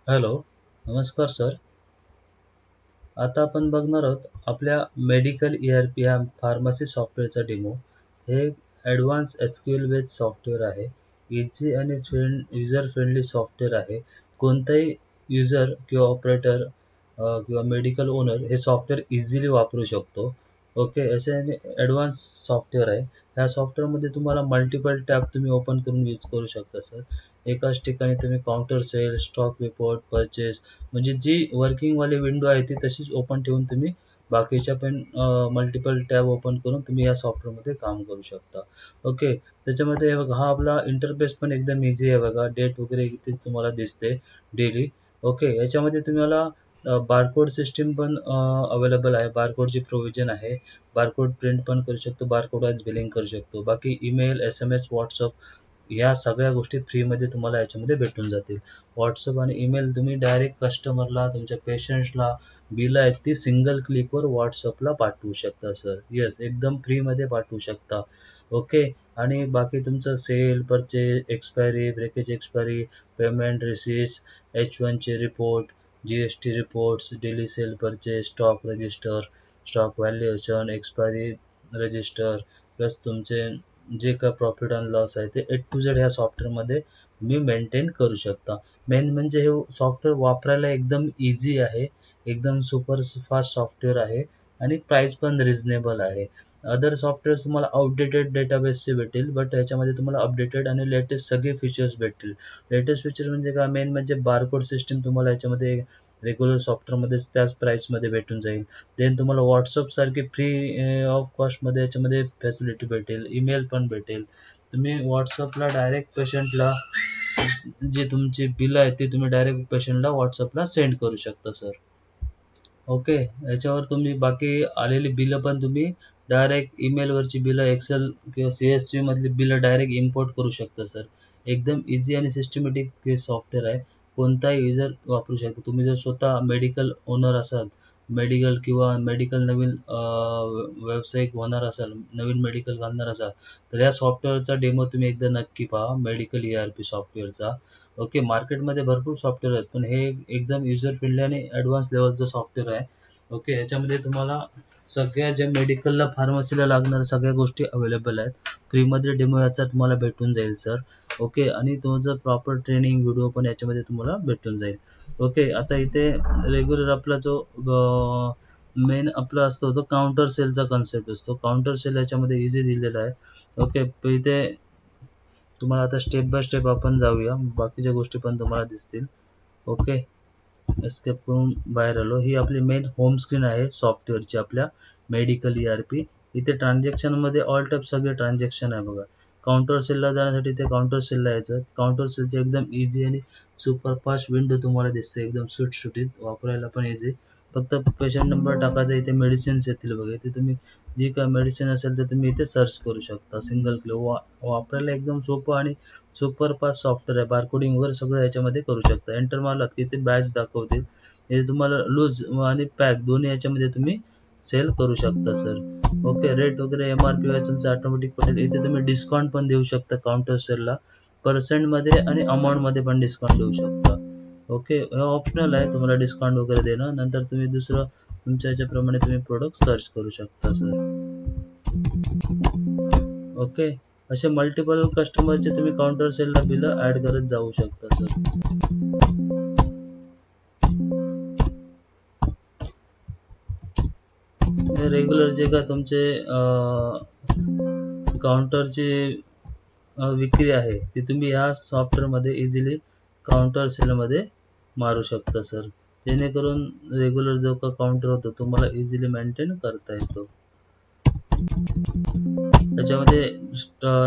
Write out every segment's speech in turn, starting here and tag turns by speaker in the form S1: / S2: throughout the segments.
S1: Hello, नमस्कार sir. आता आपण बघणार आहोत आपल्या मेडिकल ERP ह्या फार्मसी सॉफ्टवेअरचा डेमो. हे ॲडव्हान्स SQL बेस्ड सॉफ्टवेअर आहे. इझी आणि युजर फ्रेंडली सॉफ्टवेअर आहे. कोणताही युजर किंवा ऑपरेटर किंवा मेडिकल ओनर हे सॉफ्टवेअर इझिली वापरू शकतो. ओके, असे ॲडव्हान्स सॉफ्टवेअर आहे. ह्या सॉफ्टवेअरमध्ये तुम्हाला मल्टिपल टॅब तुम्ही ओपन करून यूज करू शकता सर. एकाच ठिकाणी तुम्ही counter sale, stock report, purchase म्हणजे जी वर्किंगवाली विंडो आहे ती तशीच ओपन ठेवून तुम्ही बाकीच्या पण मल्टिपल टॅब ओपन करून तुम्ही या सॉफ्टवेअरमध्ये काम करू शकता. ओके. त्याच्यामध्ये हे बघा, हा आपला इंटरफेस पण एकदम इझी आहे बघा. डेट वगैरे इथे तुम्हाला दिसते डेली. ओके. याच्यामध्ये तुम्हाला बारकोड सिस्टीम पण अवेलेबल आहे. बारकोडची प्रोव्हिजन आहे. बारकोड प्रिंट पण करू शकतो. बारकोड आज बिलिंग करू शकतो. बाकी ईमेल, SMS, WhatsApp या सगळ्या गोष्टी फ्रीमध्ये तुम्हाला याच्यामध्ये भेटून जातील. WhatsApp आणि ईमेल तुम्ही डायरेक्ट कस्टमरला, तुमच्या पेशंट्सला बिल आहेत ती सिंगल क्लिकवर WhatsAppला पाठवू शकता सर. येस, एकदम फ्रीमध्ये पाठवू शकता. ओके. आणि बाकी तुमचं sale, purchase, expiry, breakage expiry, payment receipts, H1चे report, GST reports, daily sale purchase, stock register, stock valuation, expiry register, plus तुमचे जे काही प्रॉफिट अँड लॉस आहे ते A to Z ह्या सॉफ्टवेअरमध्ये तुम्ही मेंटेन करू शकता. मेन म्हणजे हे सॉफ्टवेअर वापरायला एकदम इझी आहे. एकदम सुपर फास्ट सॉफ्टवेअर आहे आणि प्राईस पण रिझनेबल आहे. अदर सॉफ्टवेअर तुम्हाला आउटडेटेड डेटाबेसचे भेटेल, बट ह्याच्यामध्ये तुम्हाला अपडेटेड आणि लेटेस्ट सगळे फीचर्स भेटतील. लेटेस्ट फीचर म्हणजे काय, मेन म्हणजे बारकोड सिस्टीम तुम्हाला याच्यामध्ये रेग्युलर सॉफ्टवेअरमध्येच त्याच प्राईसमध्ये भेटून जाईल. देन तुम्हाला WhatsApp सारखी फ्री ऑफ कॉस्टमध्ये याच्यामध्ये फॅसिलिटी भेटेल. ईमेल पण भेटेल. तुम्ही WhatsAppला डायरेक्ट पेशंटला जे तुमची बिल आहे ते तुम्ही डायरेक्ट पेशंटला WhatsAppला सेंड करू शकता सर. ओके. याच्यावर तुम्ही बाकी आलेली बिलं पण तुम्ही डायरेक्ट ईमेलवरची बिलं, एक्सेल किंवा CSV मधली बिलं डायरेक्ट इम्पोर्ट करू शकता सर. एकदम इझी आणि सिस्टमॅटिक हे सॉफ्टवेअर आहे. कोणताही युजर वापरू शकतो. तुम्ही जर स्वतः मेडिकल ओनर असाल, मेडिकल किंवा मेडिकल नवीन व्यावसायिक होणार असाल, नवीन मेडिकल घालणार असाल, तर या सॉफ्टवेअरचा डेमो तुम्ही एकदा नक्की पहा, मेडिकल ERP सॉफ्टवेअरचा. ओके. मार्केटमध्ये भरपूर सॉफ्टवेअर आहेत, पण हे एकदम युजर फ्रेंडली आणि ॲडव्हान्स लेव्हलचं सॉफ्टवेअर आहे. ओके. याच्यामध्ये तुम्हाला सगळ्या ज्या मेडिकलला, फार्मसीला लागणाऱ्या सगळ्या गोष्टी अवेलेबल आहेत. फ्रीमध्ये डेमो याचा तुम्हाला भेटून जाईल सर. ओके. आणि तुमचं प्रॉपर ट्रेनिंग व्हिडिओ पण याच्यामध्ये तुम्हाला भेटून जाईल. ओके. आता इथे रेग्युलर आपला जो मेन आपला असतो तो काउंटर सेलचा कन्सेप्ट असतो. काउंटर सेल याच्यामध्ये इझी दिलेला आहे. ओके. इथे तुम्हाला आता स्टेप बाय स्टेप आपण जाऊया. बाकीच्या गोष्टी पण तुम्हाला दिसतील. ओके. एस्केप करून बाहेर आलो. ही आपली मेन होम स्क्रीन आहे सॉफ्टवेअरची आपल्या मेडिकल ERP. इथे ट्रान्झॅक्शनमध्ये ऑल टाइप सगळे ट्रान्झॅक्शन आहे बघा. काउंटर सेलला जाण्यासाठी ते काउंटर सेलला यायचं. काउंटर सेलची एकदम इझी आणि सुपर फास्ट विंडो तुम्हाला दिसते. एकदम सुटसुटीत, वापरायला पण इझी. फक्त पेशंट नंबर टाकायचा, इथे मेडिसिन्स येतील बघा. इथे तुम्ही जी काय मेडिसिन असेल तर तुम्ही इथे सर्च करू शकता. सिंगल क्लिक वापरायला एकदम सोपं आणि सुपर फास्ट सॉफ्टवेअर आहे. बारकोडिंग वगैरे सगळं याच्यामध्ये करू शकता. एंटर मारलात की ते बॅच दाखवतील. हे तुम्हाला लूज आणि पॅक दोन्ही याच्यामध्ये तुम्ही सेल करू शकता सर. ओके. रेट वगैरे MRP वाईज तुमचं ऑटोमॅटिक पडेल. इथे तुम्ही डिस्काउंट पण देऊ शकता काउंटर सेलला. पर्सेंटमध्ये आणि अमाऊंटमध्ये पण डिस्काउंट देऊ शकता. ओके. हे ऑप्शनल आहे तुम्हाला डिस्काउंट वगैरे देणं. नंतर तुम्ही दुसरं तुमच्या याच्याप्रमाणे तुम्ही प्रोडक्ट सर्च करू शकता सर. ओके. असे मल्टिपल कस्टमरचे तुम्ही काउंटर सेलला बिलं ॲड करत जाऊ शकता सर. हे रेग्युलर जे का तुमचे काउंटरची विक्री आहे ती तुम्ही ह्या सॉफ्टवेअरमध्ये इझिली काउंटर सेलमध्ये मारू शकता सर. जेणेकरून रेग्युलर जो का काउंटर होतो तुम्हाला इझिली मेंटेन करता येतो. त्याच्यामध्ये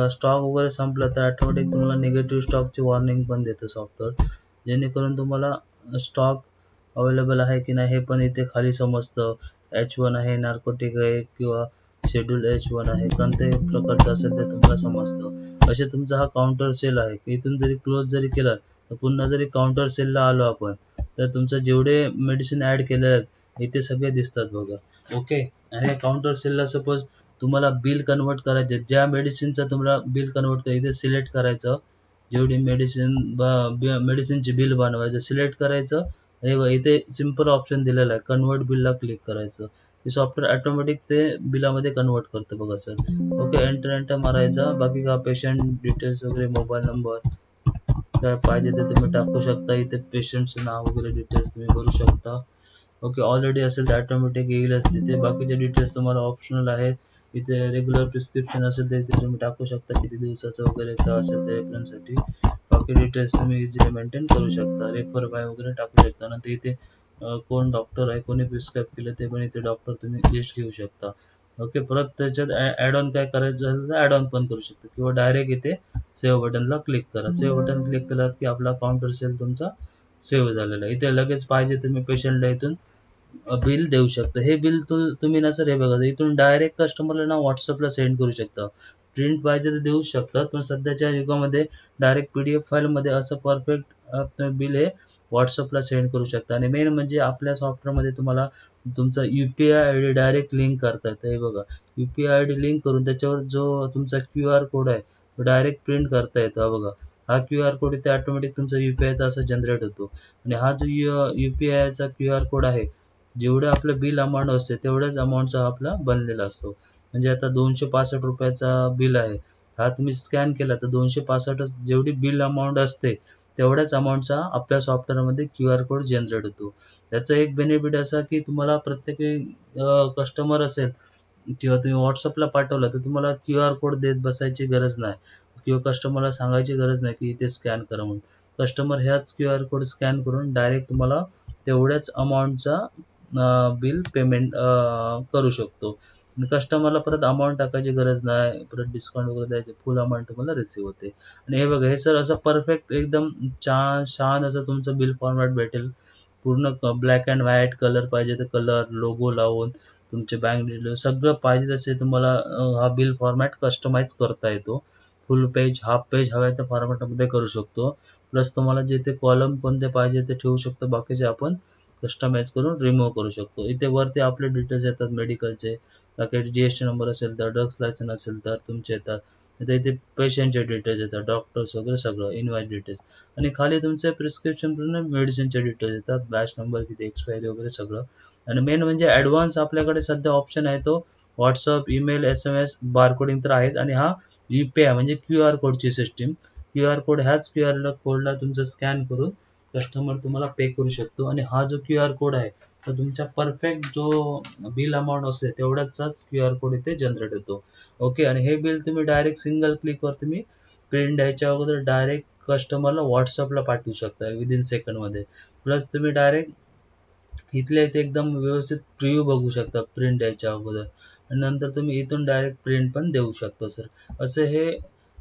S1: स्टॉक वगैरे संपला तर ऑटोमॅटिक तुम्हाला निगेटिव्ह स्टॉकची वॉर्निंग पण देतं सॉफ्टवेअर. जेणेकरून तुम्हाला स्टॉक अवेलेबल आहे की नाही हे पण इथे खाली समजतं. H1 आहे, नार्कोटिक आहे किंवा शेड्यूल H1 आहे, कोणत्याही प्रकारचं असेल ते तुम्हाला समजतं. असे तुमचा हा काउंटर सेल आहे. इथून जरी क्लोज जरी केला तर पुन्हा जरी काउंटर सेलला आलो आपण तर तुमचं जेवढे मेडिसिन ॲड केले आहेत इथे सगळे दिसतात बघा. ओके. आणि काउंटर सेलला सपोज तुम्हाला बिल कन्वर्ट करायचे, ज्या मेडिसिनचा तुम्हाला बिल कन्वर्ट करायचं इथे सिलेक्ट करायचं. जेवढी मेडिसिनची बिल बनवायचं, सिलेक्ट करायचं. हे बघा इथे सिंपल ऑप्शन दिलेला आहे, कन्वर्ट बिलला क्लिक करायचं. ते सॉफ्टवेअर ऑटोमॅटिक ते बिलामध्ये कन्वर्ट करतं बघा सर. ओके, एंटर एंटर मारायचा. बाकी का पेशंट डिटेल्स वगैरे, मोबाईल नंबर काय पाहिजे ते तुम्ही टाकू शकता. इथे पेशंटचं नाव वगैरे डिटेल्स तुम्ही भरू शकता. ओके, ऑलरेडी असेल तर ऑटोमॅटिक येईलच तिथे. बाकीचे डिटेल्स तुम्हाला ऑप्शनल आहेत. इथे रेग्युलर प्रिस्क्रिप्शन असेल तर इथे तुम्ही टाकू शकता, किती दिवसाचं वगैरे काय असेल ते रेफरन्ससाठी. बाकी डिटेल्स तुम्ही इझिली मेंटेन करू शकता. रेफर बाय वगैरे टाकू शकता. नंतर इथे कोण डॉक्टर आहे, कोणी प्रिस्क्राईब केलं ते पण इथे डॉक्टर तुम्ही लिस्ट घेऊ शकता. ओके, परत त्याच्यात ॲड ऑन काय करायचं असेल तर ॲड ऑन पण करू शकता, किंवा डायरेक्ट इथे सेव्ह बटनला क्लिक करा. सेव्ह बटन क्लिक केलं की आपला काउंटर सेल तुमचा सेव्ह झालेला आहे. इथे लगेच पाहिजे तुम्ही पेशंटला इथून बिल देऊ शकता. हे बिल तुम्ही ना सर, हे बघा इथून डायरेक्ट कस्टमरला ना व्हॉट्सअपला सेंड करू शकता. प्रिंट पाहिजे तर देऊ शकतात, पण सध्याच्या युगामध्ये डायरेक्ट PDF फाईलमध्ये असं परफेक्ट बिल हे व्हॉट्सअपला सेंड करू शकता. आणि मेन म्हणजे आपल्या सॉफ्टवेअरमध्ये तुम्हाला तुमचा UPI ID डायरेक्ट लिंक करता येतं. हे बघा, UPI ID लिंक करून त्याच्यावर जो तुमचा QR कोड आहे तो डायरेक्ट प्रिंट करता येतो. हा बघा, हा QR कोड इथे ऑटोमॅटिक तुमचा UPIचा असा जनरेट होतो. आणि हा जो UPIचा QR कोड आहे, जेवढं आपलं बिल अमाउंट असते तेवढ्याच अमाउंटचा आपला बनलेला असतो. म्हणजे आता ₹265 बिल आहे, हा तुम्ही स्कॅन केला तर 265 जेवढी बिल अमाउंट असते तेवढ्याच अमाउंटचा आपल्या सॉफ्टवेअरमध्ये QR कोड जनरेट होतो. त्याचा एक बेनिफिट असा की तुम्हाला प्रत्येक कस्टमर असेल किंवा तुम्ही WhatsAppला पाठवलं तर तुम्हाला QR कोड देत बसायची गरज नाही, किंवा कस्टमरला सांगायची गरज नाही की इथे स्कॅन करा म्हणून. कस्टमर ह्याच QR कोड स्कॅन करून डायरेक्ट तुम्हाला तेवढ्याच अमाउंटचा बिल पेमेंट करू शकतो. कस्टमरला परत अमाउंट टाकायची गरज नाही, परत डिस्काउंट वगैरे द्यायचे, फुल अमाउंट तुम्हाला रिसीव्ह होते. आणि हे बघा, हे सर असं परफेक्ट एकदम छान असं तुमचं बिल फॉर्मॅट भेटेल. पूर्ण ब्लॅक अँड व्हाईट कलर पाहिजे तर कलर, लोगो लावून तुमचे बँक डिटेल्स सगळं पाहिजे तसे तुम्हाला हा बिल फॉर्मॅट कस्टमाइज करता येतो. फुल पेज, हाफ पेज हव्या त्या फॉर्मॅटमध्ये करू शकतो. प्लस तुम्हाला जिथे कॉलम कोणते पाहिजे ते ठेवू शकतो, बाकीचे आपण कस्टमाइज करून रिमूव्ह करू शकतो. इथे वरती आपले डिटेल्स येतात मेडिकलचे, बाकी GST नंबर असेल तर, ड्रग्स लायसन असेल तर तुमचे येतात. इथे पेशंटचे डिटेल्स येतात, डॉक्टर्स वगैरे सगळं, इनवाईस डिटेल्स. आणि खाली तुमचे प्रिस्क्रिप्शन मेडिसिनचे डिटेल्स येतात, बॅच नंबर, किती एक्सपायरी वगैरे सगळं. आणि मेन म्हणजे ॲडव्हान्स आपल्याकडे सध्या ऑप्शन आहे तो WhatsApp, ईमेल, SMS, बारकोडिंग तर आहेच. आणि हा UPI म्हणजे QR कोडची सिस्टीम. QR कोड, ह्याच QR कोडला तुमचं स्कॅन करून कस्टमर तुम्हाला पे करू शकतो. आणि हा जो QR कोड आहे तर तुमच्या परफेक्ट जो बिल अमाउंट असते तेवढ्याचाच QR कोड इथे जनरेट होतो. ओके, आणि हे बिल तुम्ही डायरेक्ट सिंगल क्लिकवर तुम्ही प्रिंट द्यायच्या अगोदर डायरेक्ट कस्टमरला WhatsAppला पाठवू शकता विदिन सेकंडमध्ये. प्लस तुम्ही डायरेक्ट इथल्या इथे एकदम व्यवस्थित प्रिव्ह्यू बघू शकता प्रिंट द्यायच्या अगोदर. आणि नंतर तुम्ही इथून डायरेक्ट प्रिंट पण देऊ शकता सर. असं हे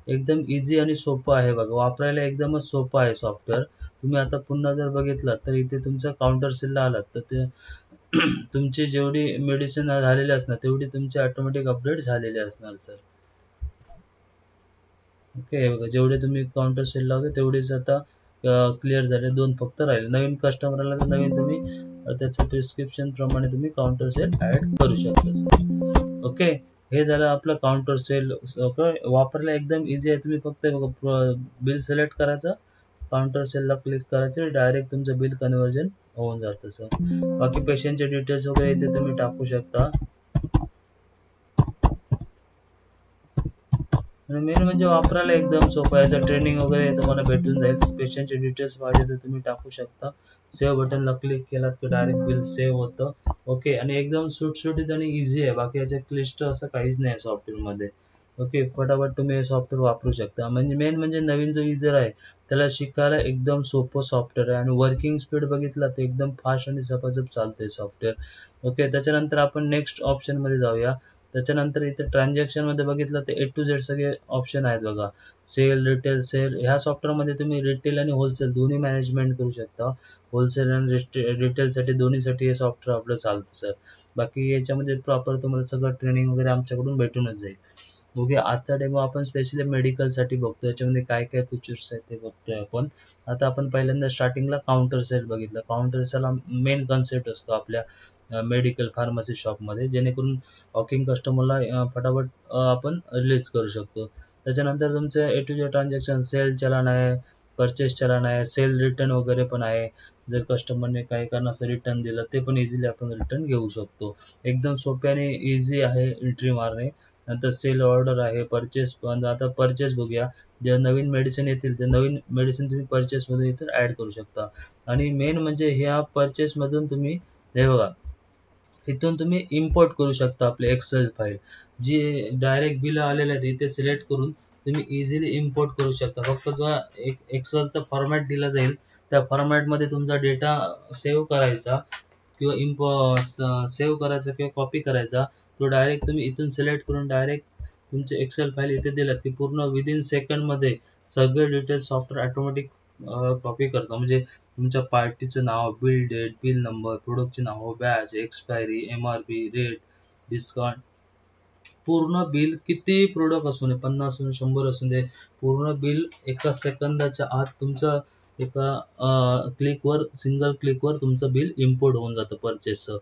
S1: एकदम इझी आणि सोपं आहे बघा, वापरायला एकदमच सोपं आहे सॉफ्टवेअर. तुम्ही आता पुन्हा जर बघितलं तर इथे तुमच्या काउंटर सेलला आलात तर ते तुमची जेवढी मेडिसिन झालेली असणार तेवढी तुमची ऑटोमॅटिक अपडेट झालेली असणार सर. ओके, हे बघा जेवढे तुम्ही काउंटर सेलला होते तेवढेच आता क्लिअर झाले, 2 फक्त राहिले. नवीन कस्टमर आला तर नवीन तुम्ही त्याचं प्रिस्क्रिप्शन प्रमाणे तुम्ही काउंटर सेल ॲड करू शकता सर. ओके, हे झालं आपलं काउंटर सेल. वापरायला एकदम इझी आहे. तुम्ही फक्त हे बघा बिल सिलेक्ट करायचं, काउंटर सेलला क्लिक करायचं, डायरेक्ट तुमचं बिल कन्व्हर्जन होऊन जातं सर. बाकी पेशंटचे डिटेल्स वगैरे इथे तुम्ही टाकू शकता. आणि मेन म्हणजे वापरायला एकदम सोपं आहे. याचं ट्रेनिंग वगैरे तुम्हाला भेटून जाईल. पेशंटचे डिटेल्स पाहिजे तर तुम्ही टाकू शकता. सेव्ह बटनला क्लिक केलात की डायरेक्ट बिल सेव्ह होतं. ओके, आणि एकदम सुटसुटीत आणि इझी आहे. बाकी याच्यात क्लिष्ट असं काहीच नाही सॉफ्टवेअरमध्ये. ओके, फटाफट तुम्ही हे सॉफ्टवेअर वापरू शकता. म्हणजे मेन म्हणजे नवीन जो युजर आहे त्याला शिकायला एकदम सोपं सॉफ्टवेअर आहे. आणि वर्किंग स्पीड बघितला तर एकदम फास्ट आणि झपाझप चालते सॉफ्टवेअर. ओके, त्याच्यानंतर आपण नेक्स्ट ऑप्शनमध्ये जाऊया. त्याच्यानंतर इथे ट्रान्झॅक्शनमध्ये बघितलं तर A to Z सगळे ऑप्शन आहेत बघा. Sale, retail, sale. ह्या सॉफ्टवेअरमध्ये तुम्ही रिटेल आणि होलसेल दोन्ही मॅनेजमेंट करू शकता. होलसेल आणि रिटेलसाठी दोन्हीसाठी हे सॉफ्टवेअर आपलं चालतं सर. बाकी याच्यामध्ये प्रॉपर तुम्हाला सगळं ट्रेनिंग वगैरे आमच्याकडून भेटूनच जाईल. ओके, आजचा डेमो आपण स्पेशली मेडिकलसाठी बघतो. याच्यामध्ये काय काय फीचर्स आहेत ते बघतोय आपण. आता आपण पहिल्यांदा स्टार्टिंगला काउंटर सेल बघितलं. काउंटर सेल हा मेन कन्सेप्ट असतो आपल्या मेडिकल फार्मसी शॉपमध्ये, जेणेकरून वॉकिंग कस्टमरला फटाफट आपण रिलीज करू शकतो. त्याच्यानंतर तुमचे ए टू झेड ट्रान्झॅक्शन, सेल चलान आहे, परचेस चलान आहे, सेल रिटर्न वगैरे पण आहे. जर कस्टमरने काही कारणास्तव रिटर्न दिलं ते पण इझिली आपण रिटर्न घेऊ शकतो. एकदम सोप्याने इझी आहे एंट्री मारणे. नंतर सेल ऑर्डर आहे, परचेस पण. आता परचेस बघूया. जे नवीन मेडिसिन येतील ते नवीन मेडिसिन तुम्ही परचेसमध्ये इथं ॲड करू शकता. आणि मेन म्हणजे ह्या परचेसमधून तुम्ही हे बघा, इथून तुम्ही इम्पोर्ट करू शकता आपले एक्सेल फाईल. जी डायरेक्ट बिल आलेले आहेत इथे सिलेक्ट करून तुम्ही इझिली इम्पोर्ट करू शकता. फक्त जो एक एक्सेलचा फॉर्मॅट दिला जाईल त्या फॉर्मॅटमध्ये तुमचा डेटा सेव्ह करायचा किंवा सेव्ह करायचा किंवा कॉपी करायचा. तो डायरेक्ट तुम्ही इथून सिलेक्ट करून डायरेक्ट तुमचे एक्सेल फाईल इथे दिलं की पूर्ण विदिन सेकंडमध्ये सगळे डिटेल्स सॉफ्टवेअर ऑटोमॅटिक कॉपी करतं. म्हणजे तुमच्या पार्टीचं नाव, बिल डेट, बिल नंबर, प्रोडक्टचे नाव, batch, expiry, MRP, rate, discount, पूर्ण बिल कितीही प्रोडक्ट असू दे, 50 असू दे, 100 असू दे, पूर्ण बिल एका सेकंदाच्या आत तुमचं एका क्लिकवर, सिंगल क्लिकवर तुमचं बिल इम्पोर्ट होऊन जातं परचेसचं.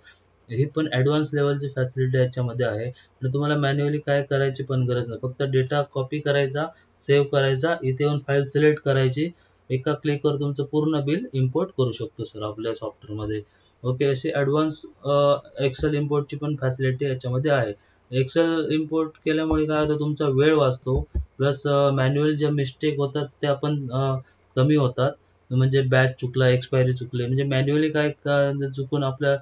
S1: ही पण ॲडव्हान्स लेवलची फॅसिलिटी याच्यामध्ये आहे. आणि तुम्हाला मॅन्युअली काय करायची पण गरज नाही. फक्त डेटा कॉपी करायचा, सेव्ह करायचा, इथे येऊन फाईल सिलेक्ट करायची. एका क्लिकवर तुमचं पूर्ण बिल इम्पोर्ट करू शकतो सर आपल्या सॉफ्टवेअरमध्ये. ओके, अशी ॲडव्हान्स एक्सेल इम्पोर्टची पण फॅसिलिटी याच्यामध्ये आहे. एक्सेल इम्पोर्ट केल्यामुळे काय होतं, तुमचा वेळ वाचतो. प्लस मॅन्युअल ज्या मिस्टेक होतात त्या पण कमी होतात. म्हणजे बॅच चुकला, एक्सपायरी चुकली, म्हणजे मॅन्युअली काय चुकून आपल्या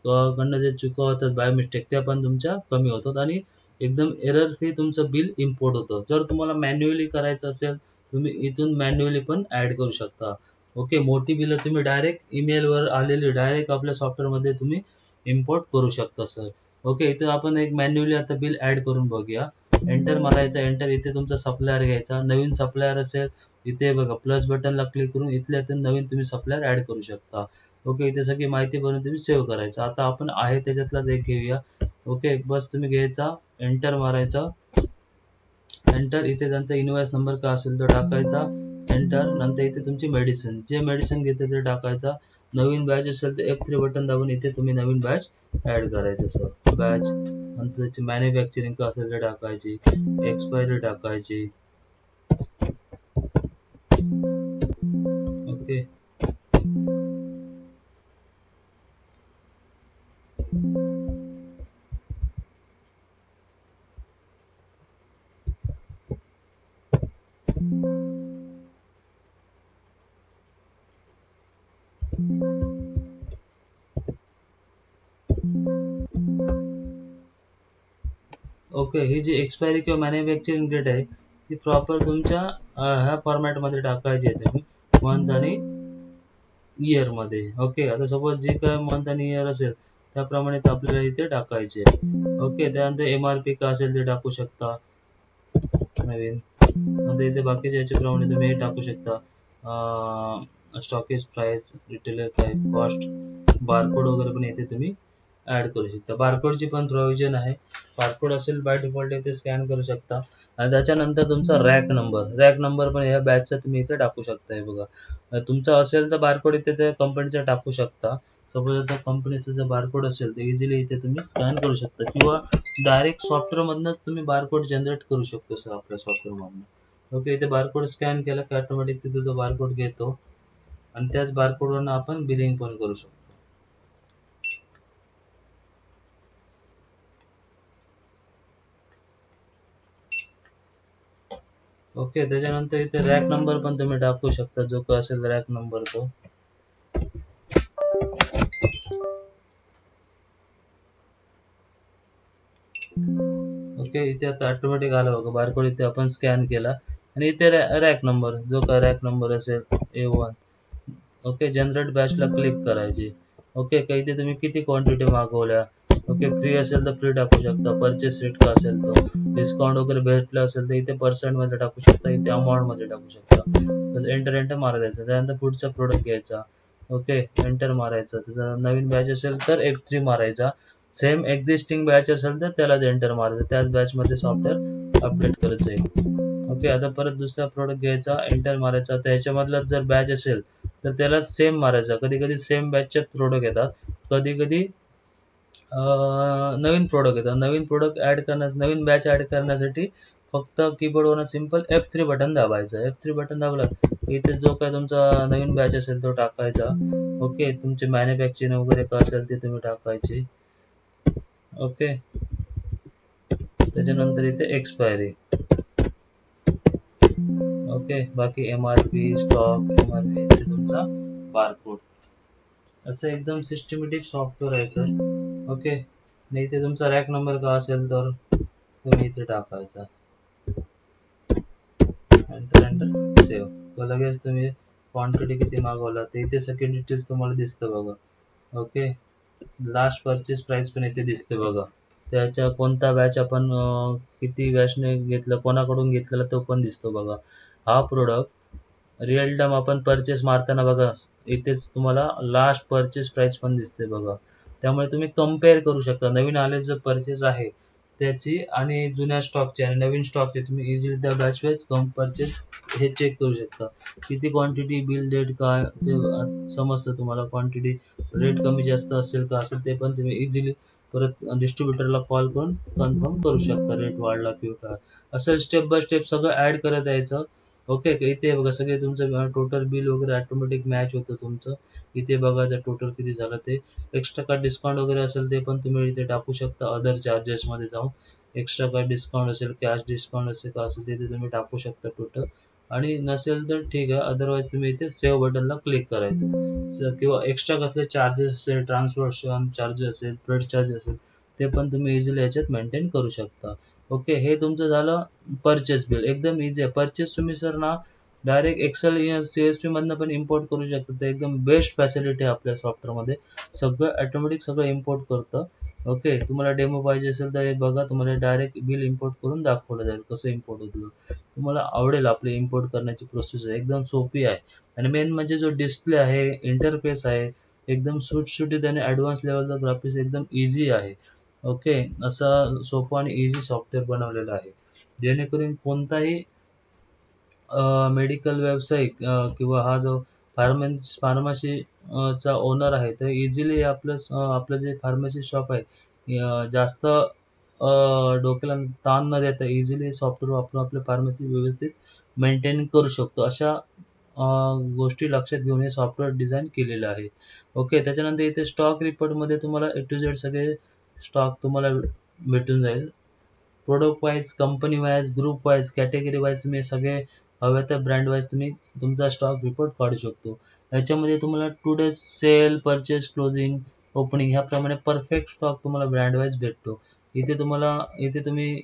S1: कडनं जे चुका होतात बाय मिस्टेक त्या पण तुमच्या कमी होतात. आणि एकदम एरर फ्री तुमचं बिल इम्पोर्ट होतं. जर तुम्हाला मॅन्युअली करायचं असेल तुम्ही इथून मॅन्युअली पण ॲड करू शकता. ओके, मोठी बिलं तुम्ही डायरेक्ट ईमेलवर आलेली डायरेक्ट आपल्या सॉफ्टवेअरमध्ये तुम्ही इम्पोर्ट करू शकता सर. ओके, इथं आपण एक मॅन्युअली आता बिल ॲड करून बघूया. एंटर मारायचा, एंटर, इथे तुमचा सप्लायर घ्यायचा. नवीन सप्लायर असेल इथे बघा प्लस बटनला क्लिक करून इथल्या इथून नवीन तुम्ही सप्लायर ॲड करू शकता. ओके, इथे सगळी माहिती भरून तुम्ही सेव्ह करायचं. आता आपण आहे त्याच्यातलाच एक घेऊया. ओके, बस तुम्ही घ्यायचा, एंटर मारायचा, एंटर, इथे त्यांचा इनवॉइस नंबर काय असेल तो टाकायचा, एंटर. नंतर इथे तुमची मेडिसिन, जे मेडिसिन घेते ते टाकायचा. नवीन बॅच असेल तर F3 बटन दाबून इथे तुम्ही नवीन बॅच ॲड करायचं सर. बॅच, नंतर त्याची मॅन्युफॅक्चरिंग काय असेल ते टाकायची, एक्सपायरी टाकायची. ओके, ओके, ही जी एक्सपायरी किंवा मॅन्युफॅक्चरिंग डेट आहे ती प्रॉपर तुमच्या ह्या फॉर्मॅटमध्ये टाकायची आहे तुम्ही, मंथ आणि इयरमध्ये. ओके, आता सपोज जे काय मंथ आणि इयर असेल त्याप्रमाणे ते आपल्याला इथे टाकायचे. ओके, त्यानंतर MRP काय असेल ते टाकू शकता नवीन. नंतर इथे बाकीच्या याच्याप्रमाणे तुम्ही हे टाकू शकता, stockage price, retailer price, cost, barcode वगैरे पण इथे तुम्ही ॲड करू शकता. बारकोडची पण प्रोव्हिजन आहे. बारकोड असेल बाय डिफॉल्ट इथे स्कॅन करू शकता. आणि त्याच्यानंतर तुमचा रॅक नंबर पण ह्या बॅचचा तुम्ही इथे टाकू शकता. हे बघा, तुमचा असेल तर बारकोड इथे त्या कंपनीचा टाकू शकता. सपोज आता कंपनीचं जर बारकोड असेल तर इझिली इथे तुम्ही स्कॅन करू शकता किंवा डायरेक्ट सॉफ्टवेअरमधनंच तुम्ही बारकोड जनरेट करू शकतो सर आपल्या सॉफ्टवेअरमधनं. ओके, इथे बारकोड स्कॅन केला की ऑटोमॅटिक तिथे तो बारकोड घेतो आणि त्याच बारकोडवरनं आपण बिलिंग पण करू शकतो. ओके, त्याच्यानंतर इथे रॅक नंबर पण तुम्ही टाकू शकता, जो काय असेल रॅक नंबर तो. ओके, इथे आता ऑटोमॅटिक आला बघा बारकोड, इथे आपण स्कॅन केला आणि इथे रॅक नंबर, जो काय रॅक नंबर असेल A1. ओके, जनरेट बॅचला क्लिक करायची. ओके, काही इथे तुम्ही किती क्वांटिटी मागवल्या. ओके, फ्री असेल तर फ्री टाकू शकता, परचेस रेट का असेल तो, डिस्काउंट वगैरे भेटलं असेल तर इथे पर्सेंटमध्ये टाकू शकता, इथे अमाऊंटमध्ये टाकू शकता. बस एंटर मारा द्यायचं. त्यानंतर पुढचा प्रोडक्ट घ्यायचा. ओके, एंटर मारायचं. त्याचा नवीन बॅच असेल तर F3 मारायचा. सेम एक्झिस्टिंग बॅच असेल तर त्यालाच एंटर मारायचं, त्याच बॅचमध्ये सॉफ्टवेअर अपडेट करत जाईल. ओके, आता परत दुसरा प्रोडक्ट घ्यायचा, एंटर मारायचा. तर ह्याच्यामधला जर बॅच असेल तर त्याला सेम मारायचा. कधी कधी सेम बॅचचे प्रोडक्ट येतात, कधी कधी नवीन प्रोडक्ट येतात. नवीन प्रोडक्ट ॲड करण्यास, नवीन बॅच ॲड करण्यासाठी फक्त कीबोर्डवरून सिंपल F3 बटन दाबायचं. F3 बटन दाबलं इथे जो काय तुमचा नवीन बॅच असेल तो टाकायचा. ओके, तुमचे मॅन्युफॅक्चरिंग वगैरे काय असेल ते तुम्ही टाकायचे. ओके, त्याच्यानंतर इथे एक्सपायरी. ओके, बाकी MRP स्टॉक, MRP इथे तुमचा बारकोड. असं एकदम सिस्टमॅटिक सॉफ्टवेअर आहे सर. ओके, आणि इथे तुमचा रॅक नंबर का असेल तर तुम्ही इथे टाकायचा. Enter enter save. तर लगेच तुम्ही क्वांटिटी किती मागवला ते इथे सगळे डिटेल्स तुम्हाला दिसतं बघा. ओके, लास्ट परचेस प्राइस पण इथे दिसते बघा. त्याच्या कोणता बॅच आपण किती बॅचने घेतलं, कोणाकडून घेतलेला तो पण दिसतो बघा. हा प्रोडक्ट रिअल टाइम आपण परचेस मारताना बघा इथेच तुम्हाला लास्ट परचेस प्राइस पण दिसते बघा. त्यामुळे तुम्ही कम्पेअर करू शकता नवीन आले जो परचेस आहे त्याची आणि जुन्या स्टॉकची आणि नवीन स्टॉकची तुम्ही इझिली त्या बॅच वाईज परचेस हे चेक करू शकता. किती क्वांटिटी, बिल डेट काय ते समजतं तुम्हाला. क्वांटिटी रेट कमी जास्त असेल का असेल ते पण तुम्ही इझिली परत डिस्ट्रीब्युटरला कॉल करून कन्फर्म करू शकता रेट वाढला किंवा काय. असं स्टेप बाय स्टेप सगळं ऍड करत यायचं. ओके, इथे बघा सगळे तुमचं टोटल बिल वगैरे ऑटोमॅटिक मॅच होतं तुमचं. इथे बघायचं टोटल किती झालं ते. एक्स्ट्रा काय डिस्काउंट वगैरे असेल ते पण तुम्ही इथे टाकू शकता. अदर चार्जेस मध्ये जाऊन एक्स्ट्रा काय डिस्काउंट असेल, कॅश डिस्काउंट असेल का असेल ते तुम्ही टाकू शकता टोटल. आणि नसेल तर ठीक आहे, अदरवाईज तुम्ही इथे सेव्ह बटनला क्लिक करायचं. किंवा एक्स्ट्रा कसले चार्जेस असेल, ट्रान्सफर चार्जेस असेल, फ्रेट चार्जेस असेल ते पण तुम्ही इझिली याच्यात मेंटेन करू शकता. ओके, हे तुमचं झालं परचेस बिल. एकदम इझी आहे. परचेस तुम्ही सर ना डायरेक्ट एक्सेल CSV मधनं पण इम्पोर्ट करू शकता. ते एकदम बेस्ट फॅसिलिटी आहे आपल्या सॉफ्टवेअरमध्ये. सगळं ऑटोमॅटिक सगळं इम्पोर्ट करतं. ओके, तुम्हाला डेमो पाहिजे असेल तर हे बघा, तुम्हाला डायरेक्ट बिल इम्पोर्ट करून दाखवलं जाईल कसं इम्पोर्ट होतं. तुम्हाला आवडेल आपली इम्पोर्ट करण्याची प्रोसेस एकदम सोपी आहे. आणि मेन म्हणजे जो डिस्प्ले आहे, इंटरफेस आहे, एकदम सुटसुटीत आणि ॲडव्हान्स लेवलचा ग्राफिक्स एकदम इझी आहे. ओके, असं सोपं आणि इझी सॉफ्टवेअर बनवलेलं आहे. जेणेकरून कोणताही मेडिकल व्यावसायिक किंवा हा जो फार्मसी चा ओनर आहे तर इझिली आपलं जे फार्मसी शॉप आहे जास्त डोक्याला ताण न देता इझिली सॉफ्टवेअर वापरून आपली फार्मसी व्यवस्थित मेंटेन करू शकतो. अशा गोष्टी लक्षात घेऊन हे सॉफ्टवेअर डिझाईन केलेलं आहे. ओके, त्याच्यानंतर इथे स्टॉक रिपोर्टमध्ये तुम्हाला A to Z सगळे स्टॉक तुम्हाला भेटून जाईल. Product wise, company wise, group wise, category wise तुम्ही सगळे हव्या त्या ब्रँड वाईज तुम्ही तुमचा स्टॉक रिपोर्ट काढू शकतो. याच्यामध्ये तुम्हाला today sale, purchase, closing, opening ह्याप्रमाणे परफेक्ट स्टॉक तुम्हाला ब्रँड वाईज भेटतो. इथे तुम्ही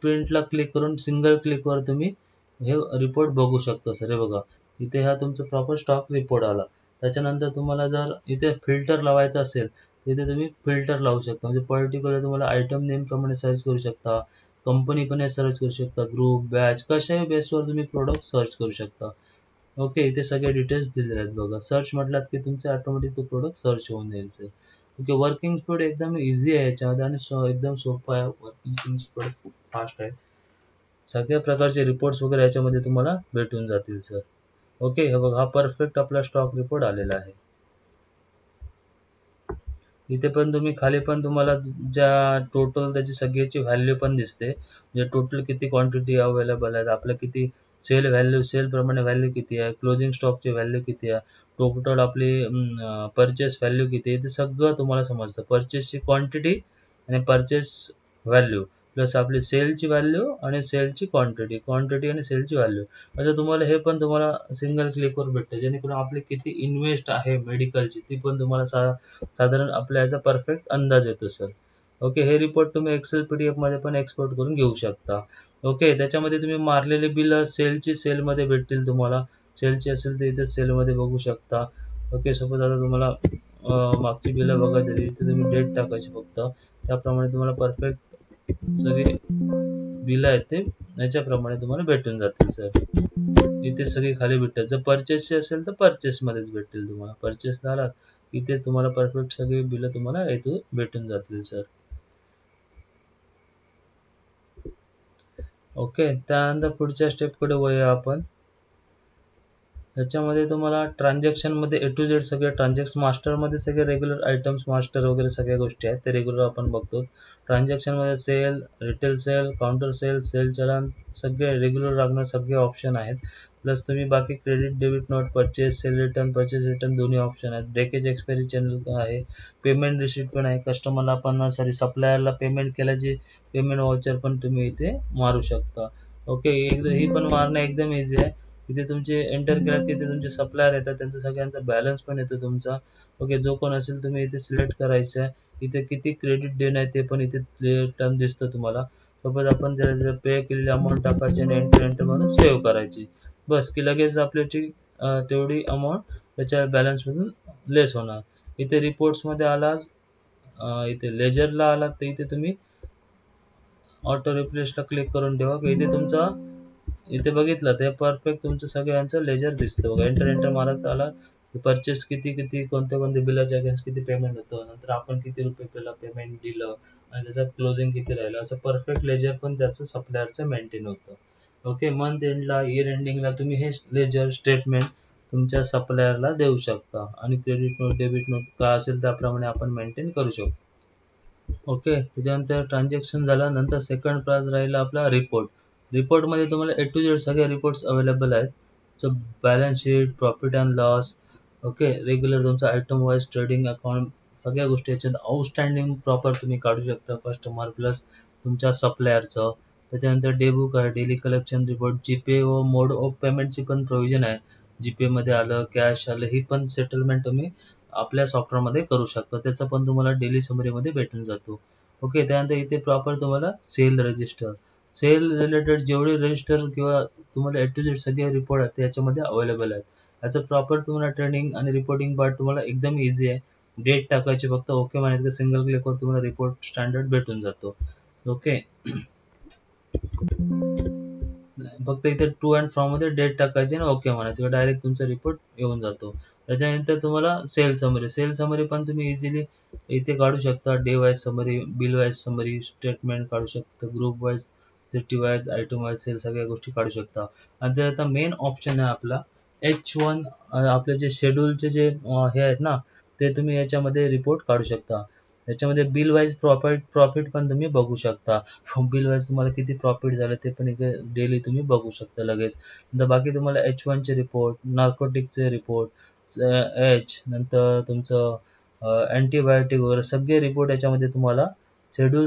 S1: प्रिंटला क्लिक करून सिंगल क्लिकवर तुम्ही हे रिपोर्ट बघू शकता सर. हे बघा, इथे हा तुमचा प्रॉपर स्टॉक रिपोर्ट आला. त्याच्यानंतर तुम्हाला जर इथे फिल्टर लावायचं असेल तिथे तुम्ही फिल्टर लावू शकता. म्हणजे पर्टिक्युलर तुम्हाला आयटम नेम प्रमाणे सर्च करू शकता, कंपनी पण सर्च करू शकता, ग्रुप, बॅच कशाही बेसवर तुम्ही प्रोडक्ट सर्च करू शकता. ओके, इथे सगळे डिटेल्स दिलेले आहेत बघा. सर्च म्हटलात की तुमचे ऑटोमॅटिक तो प्रोडक्ट सर्च होऊन जाईल सर. ओके, वर्किंग स्पीड एकदम इझी आहे याच्यामध्ये आणि एकदम सोपं आहे. वर्किंग स्पीड खूप फास्ट आहे. सगळ्या प्रकारचे रिपोर्ट्स वगैरे याच्यामध्ये तुम्हाला भेटून जातील सर. ओके, हे बघा, हा परफेक्ट आपला स्टॉक रिपोर्ट आलेला आहे. इथे पण तुम्ही खाली पण तुम्हाला ज्या टोटल त्याची सगळ्याची व्हॅल्यू पण दिसते. म्हणजे टोटल किती क्वांटिटी अवेलेबल आहे, आपलं किती सेल व्हॅल्यू, सेल प्रमाणे व्हॅल्यू किती आहे, क्लोजिंग स्टॉकची व्हॅल्यू किती आहे, टोटल आपली परचेस व्हॅल्यू किती आहे, ते सगळं तुम्हाला समजतं. परचेसची क्वांटिटी आणि परचेस व्हॅल्यू प्लस आपली सेलची व्हॅल्यू आणि सेलची क्वांटिटी, क्वांटिटी आणि सेलची व्हॅल्यू असं तुम्हाला हे पण तुम्हाला सिंगल क्लिकवर भेटतं. जेणेकरून आपली किती इन्व्हेस्ट आहे मेडिकलची ती पण तुम्हाला साधारण आपल्या याचा परफेक्ट अंदाज येतो सर. ओके, हे रिपोर्ट तुम्ही एक्सेल PDF मध्ये पण एक्सपोर्ट करून घेऊ शकता. ओके, त्याच्यामध्ये तुम्ही मारलेले बिल सेलची सेलमध्ये भेटतील तुम्हाला. सेलची असेल तर इथे सेलमध्ये बघू शकता. ओके, सपोज आता तुम्हाला मागची बिलं बघायची इथे तुम्ही डेट टाकायची फक्त. त्याप्रमाणे तुम्हाला परफेक्ट सगळी बिलं आहेत ते याच्याप्रमाणे तुम्हाला भेटून जातील सर. इथे सगळी खाली भेटतात. जर परचेसची असेल तर परचेसमध्येच भेटतील तुम्हाला. परचेस झाला इथे तुम्हाला परफेक्ट सगळी बिलं तुम्हाला इथे भेटून जातील सर. ओके, त्यानंतर पुढच्या स्टेपकडे वळूया आपण. त्याच्यामध्ये तुम्हाला ट्रान्झॅक्शनमध्ये ए टू झेड सगळे ट्रान्झॅक्शन मास्टरमध्ये सगळे रेग्युलर आयटम्स मास्टर वगैरे सगळ्या गोष्टी आहेत ते रेग्युलर आपण बघतो. ट्रान्झॅक्शनमध्ये sale, retail sale, counter sale, sale challan सगळे रेग्युलर लागणारे सगळे ऑप्शन आहेत. प्लस तुम्ही बाकी credit, debit note, purchase, sale return, purchase return दोन्ही ऑप्शन आहेत. ब्रेकेज एक्सपायरी चॅनल आहे, पेमेंट रिसिप्ट पण आहे. कस्टमरला आपण सप्लायरला पेमेंट केल्याची पेमेंट व्हाउचर पण तुम्ही इथे मारू शकता. ओके, एकदा ही पण मारणं एकदम इझी आहे. इथे तुमचे एंटर केलात की इथे तुमचे सप्लायर येतात, त्यांचा सगळ्यांचा बॅलन्स पण येतो तुमचा. ओके, जो कोण असेल तुम्ही इथे सिलेक्ट करायचं आहे. इथे किती क्रेडिट देणं आहे ते पण इथे टर्म दिसतं तुम्हाला. सपोज आपण जर पे केलेली अमाऊंट टाकायची आणि एंटर एंटर म्हणून सेव्ह करायची, बस की लगेच आपल्याची तेवढी अमाऊंट त्याच्या बॅलन्समधून लेस होणार. इथे रिपोर्ट्समध्ये आलाच, इथे लेजरला आलात तर इथे तुम्ही ऑटो रिफ्रेशला क्लिक करून ठेवा की इथे तुमचा इथे बघितलं ते परफेक्ट तुमचं सगळ्यांचं लेजर दिसतं बघा. एंटर एंटर मारत आला, परचेस किती किती कोणत्या कोणत्या बिलाच्या अगेन्स्ट किती पेमेंट होतं, नंतर आपण किती रुपये पहिला पेमेंट दिलं आणि त्याचं क्लोजिंग किती राहिलं, असं परफेक्ट लेजर पण त्याचं सप्लायरचं मेंटेन होतं. ओके, मंथ एंडला, इयर एंडिंगला तुम्ही हे लेजर स्टेटमेंट तुमच्या सप्लायरला देऊ शकता आणि क्रेडिट नोट, डेबिट नोट काय असेल त्याप्रमाणे आपण मेंटेन करू शकतो. ओके, त्याच्यानंतर ट्रान्झॅक्शन झालं. नंतर सेकंड प्राइस राहिला आपला रिपोर्ट. रिपोर्टमध्ये तुम्हाला ए टू झेड सगळे रिपोर्ट्स अवेलेबल आहेत. So balance sheet, profit and loss, okay, regular तुमचा आयटम वाईज ट्रेडिंग अकाउंट, सगळ्या गोष्टी याच्यात आउटस्टँडिंग प्रॉपर तुम्ही काढू शकता. कस्टमर प्लस तुमच्या सप्लायरचं. त्याच्यानंतर डे बुक आहे, डेली कलेक्शन रिपोर्ट, जीपे व मोड ऑफ पेमेंटची पण प्रोव्हिजन आहे. जीपेमध्ये आलं, कॅश आलं, ही पण सेटलमेंट तुम्ही आपल्या सॉफ्टवेअरमध्ये करू शकता. त्याचा पण तुम्हाला डेली समरीमध्ये भेटून जातो. ओके, त्यानंतर इथे प्रॉपर तुम्हाला सेल रजिस्टर, सेल रिलेटेड जेवढे रजिस्टर किंवा तुम्हाला ए टू झेड सगळे रिपोर्ट आहेत ते याच्यामध्ये अवेलेबल आहेत. याचं प्रॉपर तुम्हाला ट्रेडिंग आणि रिपोर्टिंग पार्ट तुम्हाला एकदम इझी आहे. डेट टाकायची फक्त, ओके म्हणायचं, सिंगल क्लिकवर तुम्हाला रिपोर्ट स्टँडर्ड भेटून जातो. ओके, फक्त इथे टू अँड फ्रॉम मध्ये डेट टाकायची आणि ओके म्हणायचं, डायरेक्ट तुमचा रिपोर्ट येऊन जातो. त्याच्यानंतर तुम्हाला सेल समरी, सेल समरी पण तुम्ही इझिली इथे काढू शकता. Day wise summary, bill wise summary, statement काढू शकता, group wise, city wise, item wise sale सगळ्या गोष्टी काढू शकता. आणि जर आता मेन ऑप्शन आहे आपला H1, आपले जे शेड्यूलचे जे हे आहेत ना, ते तुम्ही याच्यामध्ये रिपोर्ट काढू शकता. त्याच्यामध्ये बिल वाईज प्रॉफिट प्रॉफिट पण तुम्ही बघू शकता. बिल वाईज तुम्हाला किती प्रॉफिट झालं ते पण इथे डेली तुम्ही बघू शकता लगेच. नंतर बाकी तुम्हाला H1 चे रिपोर्ट, नार्कोटिकचे रिपोर्ट, नंतर तुमचं अँटीबायोटिक वगैरे सगळे रिपोर्ट याच्यामध्ये तुम्हाला शेड्यूल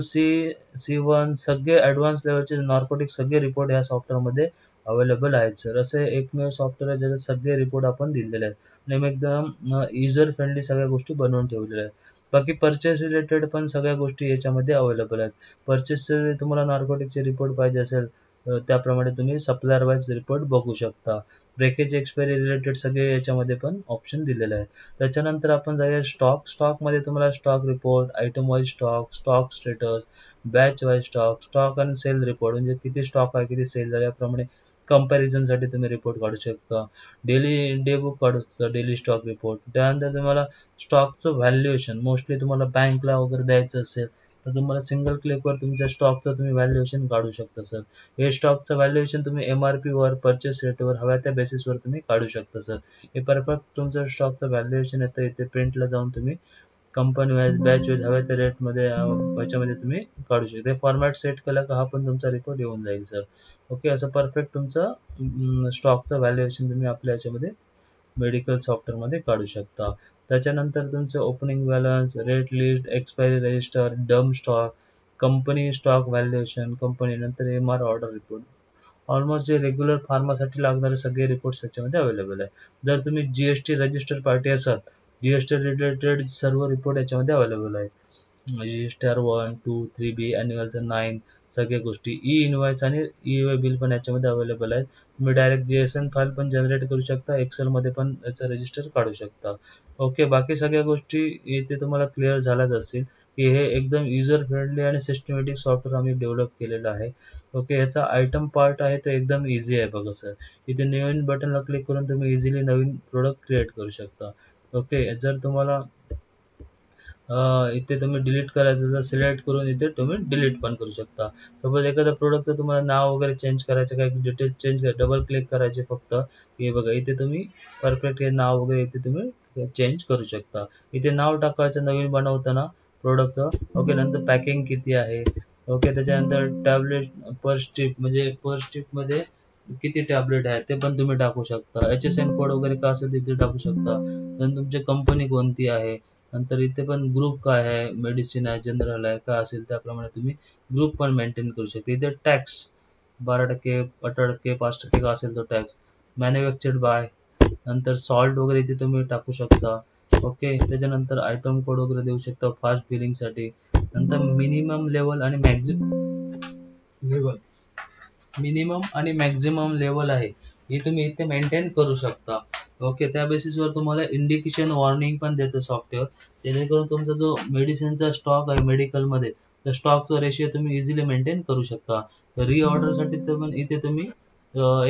S1: C1 सगळे ॲडव्हान्स लेवलचे नार्कोटिक सगळे रिपोर्ट या सॉफ्टवेअरमध्ये अवेलेबल आहेत सर. असे एकमेव सॉफ्टवेअर आहे ज्याचे सगळे रिपोर्ट आपण दिलेले आहेत आणि एकदम युजर फ्रेंडली सगळ्या गोष्टी बनवून ठेवलेल्या आहेत. बाकी परचेस रिलेटेड पण सगळ्या गोष्टी याच्यामध्ये अवेलेबल आहेत. परचेसचे तुम्हाला नार्कोटिकचे रिपोर्ट पाहिजे असेल त्याप्रमाणे तुम्ही सप्लायर वाईज रिपोर्ट बघू शकता. ब्रेकेज एक्सपायरी रिलेटेड सगळे याच्यामध्ये पण ऑप्शन दिलेले आहेत. त्याच्यानंतर आपण जाऊया स्टॉक. स्टॉकमध्ये तुम्हाला stock report, item wise stock, stock status, batch wise stock, stock आणि सेल रिपोर्ट म्हणजे किती स्टॉक आहे, किती सेल झाले याप्रमाणे कंपॅरिझनसाठी तुम्ही रिपोर्ट काढू शकता. डे बुक काढू शकता, डेली स्टॉक रिपोर्ट. त्यानंतर तुम्हाला स्टॉकचं व्हॅल्युएशन, मोस्टली तुम्हाला बँकला वगैरे द्यायचं असेल तर तुम्हाला सिंगल क्लिकवर तुमच्या स्टॉकचं तुम्ही व्हॅल्युएशन काढू शकता सर. हे स्टॉकचं व्हॅल्युएशन तुम्ही MRP वर, पर्चेस रेटवर हव्या त्या बेसिसवर तुम्ही काढू शकता सर. हे परफेक्ट तुमचं स्टॉकचं व्हॅल्युएशन येतं. इथे प्रिंटला जाऊन तुम्ही कंपनी वाईज, बॅच वाईज हव्या त्या रेटमध्ये याच्यामध्ये तुम्ही काढू शकता. हे फॉर्मॅट सेट केला का हा पण तुमचा रिपोर्ट येऊन जाईल सर. ओके, असं परफेक्ट तुमचं स्टॉकचं व्हॅल्युएशन तुम्ही आपल्या याच्यामध्ये मेडिकल सॉफ्टवेअरमध्ये काढू शकता. त्याच्यानंतर तुमचं opening balance, rate list, expiry register, डम stock, company stock valuation, company, नंतर MR ऑर्डर रिपोर्ट. ऑलमोस्ट जे रेग्युलर फार्मासाठी लागणारे सगळे रिपोर्ट्स याच्यामध्ये अवेलेबल आहे. जर तुम्ही GST रजिस्टर पार्टी असाल, GST रिलेटेड सर्व रिपोर्ट याच्यामध्ये अवेलेबल आहेत. रजिस्टर 1, 2, 3B, ॲन्युअलचं 9 सगळ्या गोष्टी. इनवॉइस आणि EOI बिल पण याच्यामध्ये अवेलेबल आहेत. तुम्ही डायरेक्ट JSON फाईल पण जनरेट करू शकता, एक्सेलमध्ये पण याचं रजिस्टर काढू शकता. ओके, बाकी सगळ्या गोष्टी इथे तुम्हाला क्लिअर झाल्याच असतील की हे एकदम युजर फ्रेंडली आणि सिस्टमॅटिक सॉफ्टवेअर आम्ही डेव्हलप केलेलं आहे. ओके, याचा आयटम पार्ट आहे तो एकदम इझी आहे बघा सर. इथे नवीन बटनला क्लिक करून तुम्ही इझिली नवीन प्रोडक्ट क्रिएट करू शकता. ओके, जर तुम्हाला इथे तुम्ही डिलीट करायचं सिलेक्ट करून इथे तुम्ही डिलीट पण करू शकता. सपोज एखाद्या प्रोडक्टचं तुम्हाला नाव वगैरे चेंज करायचं, काही डिटेल्स चेंज करायचे, डबल क्लिक करायचे फक्त. हे बघा इथे तुम्ही परफेक्ट हे नाव वगैरे इथे तुम्ही चेंज करू शकता. इथे नाव टाकायचं नवीन बनवताना प्रोडक्टचं. ओके, नंतर पॅकिंग किती आहे. ओके, त्याच्यानंतर टॅबलेट पर स्ट्रिप, म्हणजे पर स्ट्रिप मध्ये किती टॅबलेट आहेत ते पण तुम्ही टाकू शकता. HSN कोड वगैरे काय असेल तिथे टाकू शकता. नंतर तुमची कंपनी कोणती आहे, नंतर इथे पण ग्रुप काय आहे, मेडिसिन आहे, जनरल आहे, काय असेल त्याप्रमाणे तुम्ही ग्रुप पण मेंटेन करू शकता. इथे टॅक्स 12%, 18%, 5% का असेल तो टॅक्स. मॅन्युफॅक्चर्ड बाय, नंतर सॉल्ट वगैरे इथे तुम्ही टाकू शकता. ओके, त्याच्यानंतर आयटम कोड वगैरे देऊ शकता फास्ट बिलिंगसाठी. नंतर लेवल मिनिमम आणि मॅक्झिमम लेवल आहे, हे तुम्ही इथे मेंटेन करू शकता. ओके, त्या बेसिसवर तुम्हाला इंडिकेशन वॉर्निंग पण देतं सॉफ्टवेअर, जेणेकरून तुमचा जो मेडिसिनचा स्टॉक आहे मेडिकलमध्ये, त्या स्टॉकचा रेशिओ तुम्ही इझिली मेंटेन करू शकता. रिऑर्डरसाठी तर पण इथे तुम्ही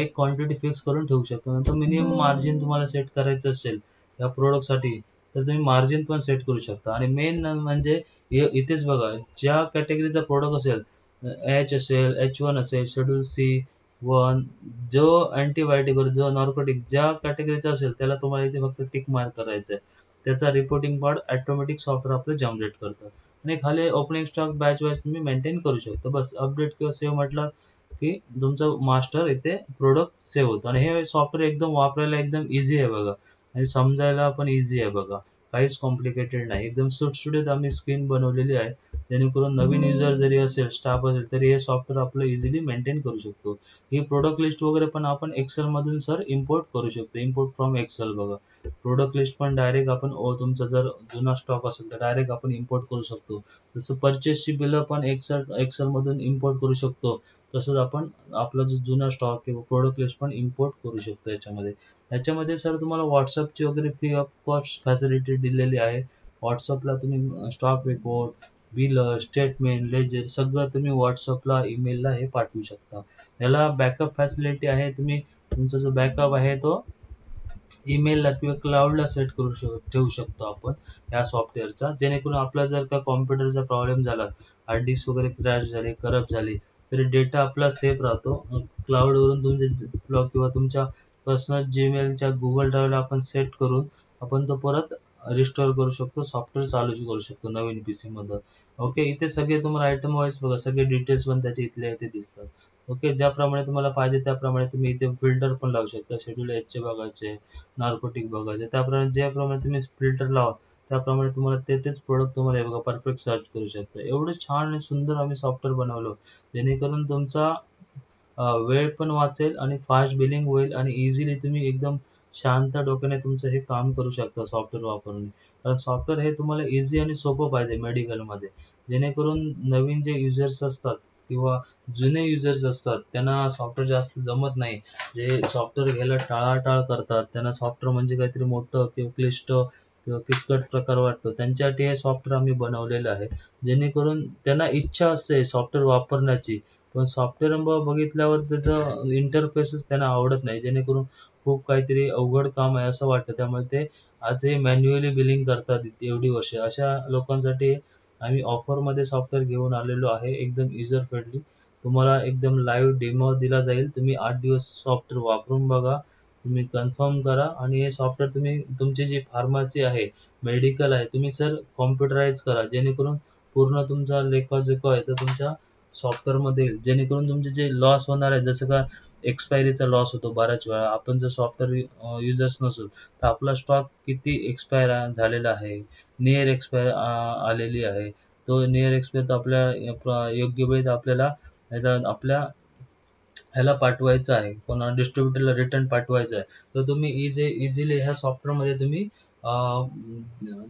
S1: एक क्वांटिटी फिक्स करून ठेवू शकता. नंतर मिनिमम मार्जिन तुम्हाला सेट करायचं असेल या प्रोडक्टसाठी, तर तुम्ही मार्जिन पण सेट करू शकता. आणि मेन म्हणजे इथेच बघा, ज्या कॅटेगरीचा प्रोडक्ट असेल, एच असेल, H1 असेल, शेड्यूल C1, जो अँटीबायोटिक जो नॉर्कोटिक ज्या कॅटेगरीचा असेल त्याला तुम्हाला इथे फक्त टिक मार्क करायचं आहे. त्याचा रिपोर्टिंग पार्ट ऑटोमॅटिक सॉफ्टवेअर आपलं जनरेट करतं. आणि खाली ओपनिंग स्टॉक बॅच वाईज तुम्ही मेंटेन करू शकता. बस अपडेट किंवा सेव्ह म्हटलं की तुमचं मास्टर इथे प्रोडक्ट सेव्ह होतं. आणि हे सॉफ्टवेअर एकदम वापरायला एकदम इझी आहे बघा, आणि समजायला पण इझी आहे बघा. काहीच कॉम्प्लिकेटेड नाही, एकदम सुटसुटीत आम्ही स्क्रीन बनवलेली आहे, जेणेकरून नवीन युजर जरी असेल, स्टाफ असेल, तरी हे सॉफ्टवेअर आपलं इझिली मेंटेन करू शकतो. ही प्रोडक्ट लिस्ट वगैरे पण आपण एक्सेल मधून सर इम्पोर्ट करू शकतो. इम्पोर्ट फ्रॉम एक्सेल बघा, प्रोडक्ट लिस्ट पण डायरेक्ट आपण तुमचा जर जुना स्टॉक असेल तर डायरेक्ट आपण इम्पोर्ट करू शकतो. जसं परचेसची बिलं पण एक्सेल मधून इम्पोर्ट करू शकतो, तसंच आपण आपला जो जुना स्टॉक किंवा प्रोडक्ट लिस्ट पण इम्पोर्ट करू शकतो याच्यामध्ये सर तुम्हाला व्हॉट्सअपची वगैरे फ्री ऑफ कॉस्ट फॅसिलिटी दिलेली आहे. व्हॉट्सअपला तुम्ही stock report, bill, statement, ledger सगळं तुम्ही व्हॉट्सअपला, ईमेलला हे पाठवू शकता. याला बॅकअप फॅसिलिटी आहे, तुम्ही तुमचा जो बॅकअप आहे तो ईमेलला किंवा क्लाउडला सेट ठेवू शकतो आपण या सॉफ्टवेअरचा, जेणेकरून आपला जर का कॉम्प्युटरचा प्रॉब्लेम झाला, हार्ड डिस्क वगैरे क्रॅश झाली, करप्ट झाली, तरी डेटा आपला सेफ राहतो. क्लाउडवरून तुमचे किंवा तुमच्या पर्सनल जीमेलच्या गुगल ड्राईव्हला आपण सेट करून आपण तो परत रिस्टोअर करू शकतो, सॉफ्टवेअर चालू करू शकतो नवीन पीसी मध्ये. ओके, इथे सगळे तुम्हाला आयटम वाईज बघा, सगळे डिटेल्स पण त्याचे इथले इथे दिसतात. ओके, ज्याप्रमाणे तुम्हाला पाहिजे त्याप्रमाणे तुम्ही इथे फिल्टर पण लावू शकता. शेड्यूल एच चे बघायचे, नार्कोटिक बघायचे, त्याप्रमाणे ज्याप्रमाणे तुम्ही फिल्टर लावा त्याप्रमाणे तुम्हाला तेच प्रोडक्ट तुम्हाला हे बघा परफेक्ट सर्च करू शकता. एवढं छान आणि सुंदर आम्ही सॉफ्टवेअर बनवलं, जेणेकरून तुमचा वेळ पण वाचेल आणि फास्ट बिलिंग होईल, आणि इझिली तुम्ही एकदम शांत डोक्याने तुमचं हे काम करू शकता सॉफ्टवेअर वापरून. कारण सॉफ्टवेअर हे तुम्हाला इझी आणि सोपं पाहिजे मेडिकलमध्ये, जेणेकरून नवीन जे युजर्स असतात किंवा जुने युजर्स असतात त्यांना सॉफ्टवेअर जास्त जमत नाही. जे सॉफ्टवेअर घ्यायला टाळाटाळ करतात, त्यांना सॉफ्टवेअर म्हणजे काहीतरी मोठं किंवा क्लिष्ट किंवा किचकट प्रकार वाटतो, त्यांच्यासाठी हे सॉफ्टवेअर आम्ही बनवलेलं आहे. जेणेकरून त्यांना इच्छा असते सॉफ्टवेअर वापरण्याची, पण सॉफ्टवेअर बघितल्यावर त्याचं इंटरफेसच त्यांना आवडत नाही, जेणेकरून खूप काहीतरी अवघड काम आहे असं वाटतं. त्यामुळे ते आजही मॅन्युअली बिलिंग करतात एवढी वर्षे. अशा लोकांसाठी आम्ही ऑफरमध्ये सॉफ्टवेअर घेऊन आलेलो आहे, एकदम युजर फ्रेंडली. तुम्हाला एकदम लाईव्ह डेमो दिला जाईल, तुम्ही 8 दिवस सॉफ्टवेअर वापरून बघा, तुम्ही कन्फर्म करा. आणि हे सॉफ्टवेअर तुम्ही तुमची जी फार्मसी आहे, मेडिकल आहे, तुम्ही सर कॉम्प्युटराइज करा, जेणेकरून पूर्ण तुमचा लेखाजोखा आहे तर तुमच्या सॉफ्टवेअरमध्ये येईल, जेणेकरून तुमचे जे लॉस होणार आहे, जसं का एक्सपायरीचा लॉस होतो बऱ्याच वेळा. आपण जर सॉफ्टवेअर युजर्स नसू तर आपला स्टॉक किती एक्सपायर झालेला आहे, नियर एक्सपायर आलेली आहे, तो नियर एक्सपायर तर आपल्या योग्य वेळेत आपल्याला आपल्या ह्याला पाठवायचं आहे, कोणा डिस्ट्रीब्युटरला रिटर्न पाठवायचं आहे, तर तुम्ही इझिली ह्या सॉफ्टवेअरमध्ये तुम्ही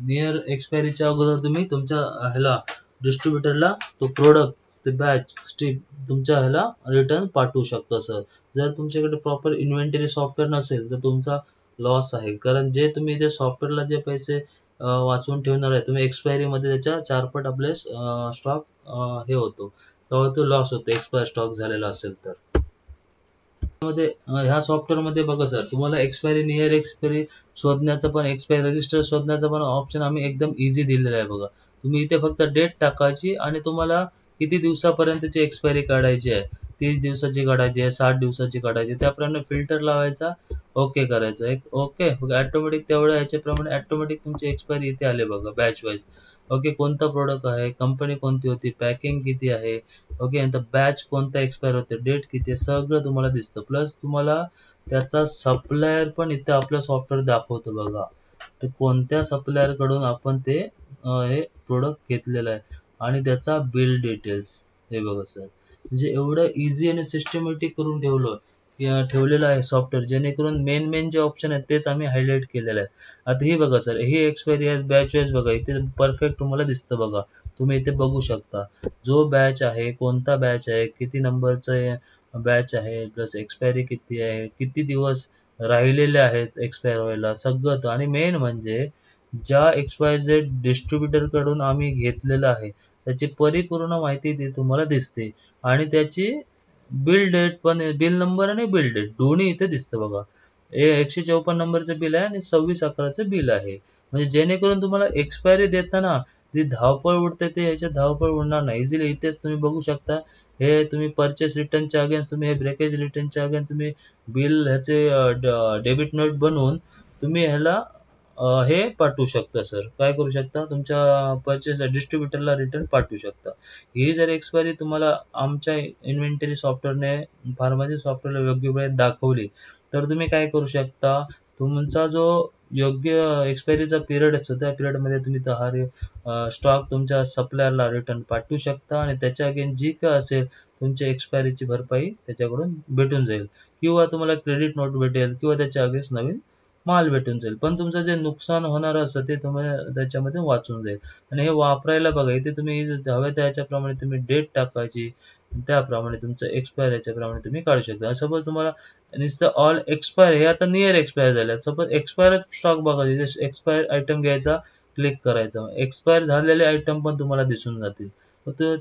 S1: नियर एक्सपायरीच्या अगोदर तुम्ही तुमच्या ह्याला डिस्ट्रीब्युटरला तो प्रोडक्ट, ते बॅच स्ट्रीप तुमच्या ह्याला रिटर्न पाठवू शकता सर. जर तुमच्याकडे प्रॉपर इन्व्हेंटरी सॉफ्टवेअर नसेल तर तुमचा लॉस आहे, कारण जे तुम्ही ते सॉफ्टवेअरला जे पैसे वाचवून ठेवणार आहे, तुम्ही एक्सपायरीमध्ये त्याच्या चारपट आपले स्टॉक हे होतो, तेव्हा तो लॉस होतो एक्सपायर स्टॉक झालेला असेल तर. ह्या सॉफ्टवेअरमध्ये बघा सर, तुम्हाला एक्सपायरी, नियर एक्सपायरी शोधण्याचं पण एक्सपायरी रजिस्टर शोधण्याचं पण ऑप्शन आम्ही एकदम इझी दिलेलं आहे बघा. तुम्ही इथे फक्त डेट टाकायची आणि तुम्हाला किती दिवसापर्यंतची एक्सपायरी काढायची आहे, 30 दिवसाची काढायची आहे, 60 दिवसाची काढायची, त्याप्रमाणे फिल्टर लावायचा, ओके करायचं. एक ओके ऑटोमॅटिक तेवढ्या ह्याच्याप्रमाणे ऑटोमॅटिक तुमची एक्सपायरी इथे आले बघा बॅच वाईज. ओके, कोणता प्रोडक्ट आहे, कंपनी कोणती होती, पॅकिंग किती आहे, ओके, नंतर बॅच कोणता एक्सपायर होते, डेट किती आहे, सगळं तुम्हाला दिसतं. प्लस तुम्हाला त्याचा सप्लायर पण इथे आपलं सॉफ्टवेअर दाखवतो बघा. तर कोणत्या सप्लायर कडून आपण ते हे प्रोडक्ट घेतलेलं आहे आणि त्याचा बिल डिटेल्स हे बघा सर. म्हणजे एवढं इझी आणि सिस्टमॅटिक करून ठेवलेलं आहे सॉफ्टवेअर, जेणेकरून मेन मेन जे ऑप्शन आहेत तेच आम्ही हायलाइट केलेलं आहे. आता हे बघा सर, ही एक्सपायरी आहे बॅच वाईज बघा, इथे परफेक्ट तुम्हाला दिसतं बघा. तुम्ही इथे बघू शकता जो बॅच आहे, कोणता बॅच आहे, किती नंबरचं बॅच आहे, प्लस एक्सपायरी किती आहे, किती दिवस राहिलेले आहेत एक्सपायर व्हायला, सगळं. आणि मेन म्हणजे ज्या XYZ डिस्ट्रीब्युटर कडून आम्ही घेतलेलं आहे त्याची परिपूर्ण माहिती ती तुम्हाला दिसते. आणि त्याची बिल डेट पण, बिल नंबर आणि बिल डेट दोन्ही इथे दिसतं बघा. हे 154 नंबरचं बिल आहे आणि 26/11चं बिल आहे. म्हणजे जेणेकरून तुम्हाला एक्सपायरी देताना जी धावपळ उडते ते ह्याच्यात धावपळ उडणार नाही. इझिली इथेच तुम्ही बघू शकता. हे तुम्ही परचेस रिटर्नच्या अगेन्स्ट तुम्ही हे ब्रेकेज रिटर्नच्या अगेन्स्ट तुम्ही बिल ह्याचे डेबिट नोट बनवून तुम्ही ह्याला हे पाठवू शकता सर. काय करू शकता, तुमच्या परचेस डिस्ट्रीब्युटरला रिटर्न पाठवू शकता. ही जर एक्सपायरी तुम्हाला आमच्या इन्व्हेंटरी सॉफ्टवेअरने, फार्मसी सॉफ्टवेअरला योग्य वेळेत दाखवली, तर तुम्ही काय करू शकता, तुमचा जो योग्य एक्सपायरीचा पिरियड असतो त्या पिरियडमध्ये तुम्ही हा स्टॉक तुमच्या सप्लायरला रिटर्न पाठवू शकता आणि त्याच्या अगेन जी काय असेल तुमच्या एक्सपायरीची भरपाई त्याच्याकडून भेटून जाईल, किंवा तुम्हाला क्रेडिट नोट भेटेल किंवा त्याच्या अगेन्स्ट नवीन माल भेटून जाईल. पण तुमचं जे नुकसान होणार असतं ते तुम्हाला त्याच्यामध्ये वाचून जाईल. आणि हे वापरायला बघा, इथे तुम्ही हव्या त्याच्याप्रमाणे तुम्ही डेट टाकायची, त्याप्रमाणे तुमचं एक्सपायर याच्याप्रमाणे तुम्ही काढू शकता. सपोज तुम्हाला नुसतं ऑल एक्सपायर हे आता नियर एक्सपायर झाले, सपोज एक्सपायर स्टॉक बघा, एक्सपायर आयटम घ्यायचा, क्लिक करायचा, एक्सपायर झालेले आयटम पण तुम्हाला दिसून जातील.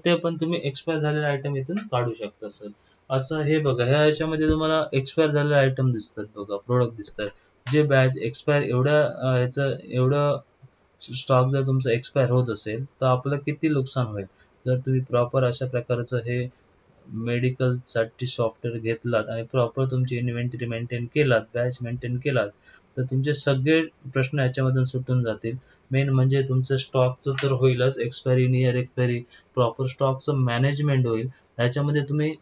S1: ते पण तुम्ही एक्सपायर झालेले आयटम इथून काढू शकता सर. असं हे बघा, ह्या याच्यामध्ये तुम्हाला एक्सपायर झालेले आयटम दिसतात बघा, प्रोडक्ट दिसतात. जे बॅच एक्सपायर एवढ्या ह्याचं एवढं स्टॉक जर तुमचा एक्सपायर होत असेल तर आपलं किती नुकसान होईल. जर तुम्ही प्रॉपर अशा प्रकारचं हे मेडिकलसाठी सॉफ्टवेअर घेतलात आणि प्रॉपर तुमची इन्व्हेंटरी मेंटेन केलात, बॅच मेंटेन केलात, तर तुमचे सगळे प्रश्न याच्यामधून सुटून जातील. मेन म्हणजे तुमचं स्टॉकचं तर होईलच, एक्सपायरी, नियर एक्सपायरी, प्रॉपर स्टॉकचं मॅनेजमेंट होईल. ह्याच्यामध्ये तुम्ही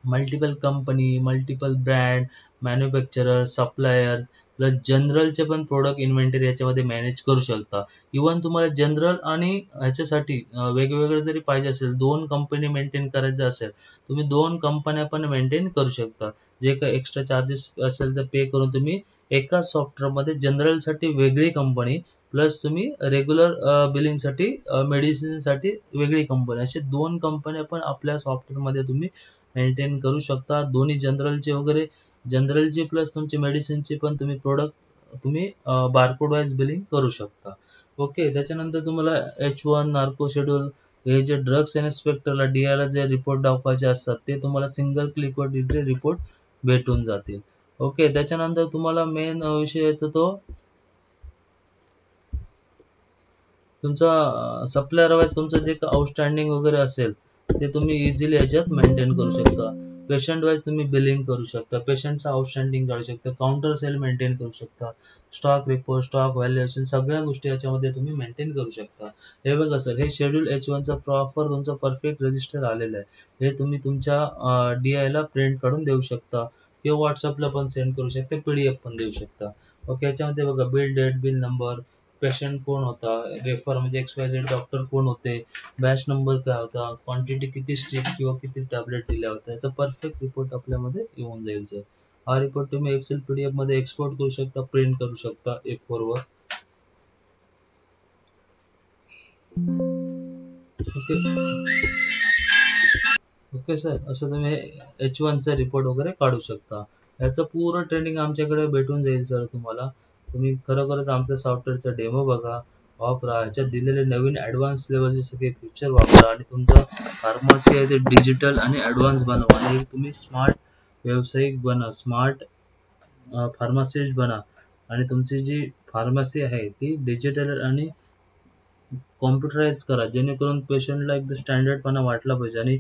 S1: multiple company, multiple brand, manufacturer, supplier plus जनरलचे पण प्रोडक्ट इन्व्हेंटरी याच्यामध्ये मॅनेज करू शकता. इव्हन तुम्हाला जनरल आणि ह्याच्यासाठी वेगवेगळं जरी पाहिजे असेल, 2 कंपनी मेंटेन करायचं असेल, तुम्ही 2 कंपन्या पण मेंटेन करू शकता. जे काही एक्स्ट्रा चार्जेस असेल तर पे करून तुम्ही एकाच सॉफ्टवेअरमध्ये जनरलसाठी वेगळी कंपनी, प्लस तुम्ही रेग्युलर बिलिंगसाठी, मेडिसिनसाठी वेगळी कंपनी, असे 2 कंपन्या पण आपल्या सॉफ्टवेअरमध्ये तुम्ही मेंटेन करू शकता. दोन्ही जनरलचे वगैरे, जनरलची प्लस तुमची मेडिसिनची पण तुम्ही प्रोडक्ट तुम्ही बारकोड वाईज बिलिंग करू शकता. ओके, त्याच्यानंतर तुम्हाला H1 नार्को शेड्यूल, हे जे ड्रग्स इन्स्पेक्टरला DI ला जे रिपोर्ट दाखवायचे असतात ते तुम्हाला सिंगल क्लिकवर तिथे रिपोर्ट भेटून जातील. ओके, त्याच्यानंतर तुम्हाला मेन विषय येतो तो तुमचा सप्लायर वाईज तुमचं जे काही आउटस्टँडिंग वगैरे असेल ते तुम्ही इझिली याच्यात मेंटेन करू शकता. पेशंट वाईज तुम्ही बिलिंग करू शकता, पेशंटचं आउटस्टँडिंग काढू शकता, काउंटर सेल मेंटेन करू शकता, स्टॉक रिपोर्ट, स्टॉक व्हॅल्युएशन, सगळ्या गोष्टी याच्यामध्ये तुम्ही मेंटेन करू शकता. हे बघा सर, हे शेड्यूल H1चा प्रॉपर तुमचा परफेक्ट रजिस्टर आलेला आहे. हे तुम्ही तुमच्या DI ला प्रिंट काढून देऊ शकता किंवा व्हॉट्सअपला पण सेंड करू शकता, PDF पण देऊ शकता. ओके, याच्यामध्ये बघा bill date, bill number, patient कोण होता, रेफर म्हणजे XYZ डॉक्टर कोण होते, बॅच नंबर काय होता, क्वांटिटी किती स्ट्रिप किंवा किती टॅबलेट दिल्या होत्या, याचा परफेक्ट रिपोर्ट आपल्यामध्ये येऊन जाईल सर. हा रिपोर्ट तुम्ही एक्सेल PDF मध्ये एक्सपोर्ट करू शकता, प्रिंट करू शकता A4 वर. ओके, ओके सर, असं तुम्ही H1चा रिपोर्ट वगैरे काढू शकता. याचं पूर्ण ट्रेनिंग आमच्याकडे भेटून जाईल सर तुम्हाला. तुम्ही खरोखरच आमच्या सॉफ्टवेअरचा डेमो बघा, वापरा, ह्याच्यात दिलेले नवीन ॲडव्हान्स लेवलचे सगळे फीचर वापरा आणि तुमचं फार्मसी आहे ते डिजिटल आणि ॲडव्हान्स बनवा आणि तुम्ही स्मार्ट व्यावसायिक बना, स्मार्ट फार्मासिस्ट बना. आणि तुमची जी फार्मसी आहे ती डिजिटल आणि कॉम्प्युटराइज करा, जेणेकरून पेशंटला एकदम स्टँडर्डपणा वाटला पाहिजे. आणि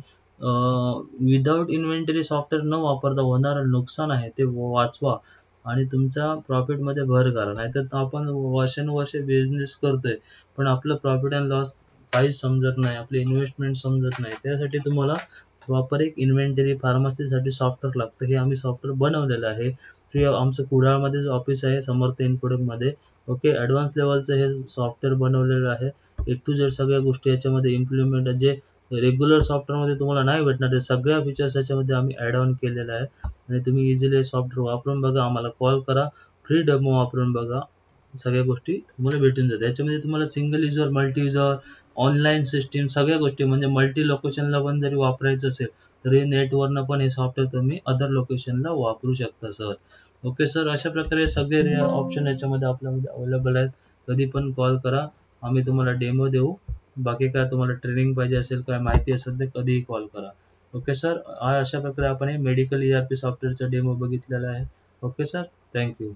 S1: विदाऊट इन्व्हेंटरी सॉफ्टवेअर न वापरता होणारं नुकसान आहे ते वाचवा आणि तुमच्या प्रॉफिटमध्ये भर करा. नाहीतर आपण वर्षानुवर्षे बिझनेस करतोय, पण आपलं प्रॉफिट अँड लॉस काहीच समजत नाही, आपली इन्व्हेस्टमेंट समजत नाही. त्यासाठी तुम्हाला प्रॉपर एक इन्व्हेंटरी फार्मसीसाठी सॉफ्टवेअर लागतं. हे आम्ही सॉफ्टवेअर बनवलेलं आहे. फ्री आमचं कुडाळमध्येच ऑफिस आहे, समर्थ इन्फोटेकमध्ये. ओके, ॲडव्हान्स लेव्हलचं हे सॉफ्टवेअर बनवलेलं आहे. ए टू झेड सगळ्या गोष्टी याच्यामध्ये इम्प्लिमेंट, जे रेग्युलर सॉफ्टवेअरमध्ये तुम्हाला नाही भेटणार ते सगळ्या फीचर्स याच्यामध्ये आम्ही ॲड ऑन केलेलं आहे. आणि तुम्ही इझिली सॉफ्टवेअर वापरून बघा, आम्हाला कॉल करा, फ्री डेमो वापरून बघा, सगळ्या गोष्टी तुम्हाला भेटून जातात. याच्यामध्ये तुम्हाला single user, multi user, online system सगळ्या गोष्टी, म्हणजे मल्टी लोकेशनला पण जरी वापरायचं असेल तरी नेटवरनं पण हे सॉफ्टवेअर तुम्ही अदर लोकेशनला वापरू शकता सर. ओके सर, अशा प्रकारे सगळे ऑप्शन याच्यामध्ये आपल्यामध्ये अवेलेबल आहेत. कधी पण कॉल करा, आम्ही तुम्हाला डेमो देऊ. बाकी काय तुम्हाला ट्रेनिंग पाहिजे असेल, काय माहिती असेल तर कधीही कॉल करा. ओके सर, अशा प्रकारे आपण हे मेडिकल ERP सॉफ्टवेअरचा डेमो बघितलेला आहे. Okay sir, thank you.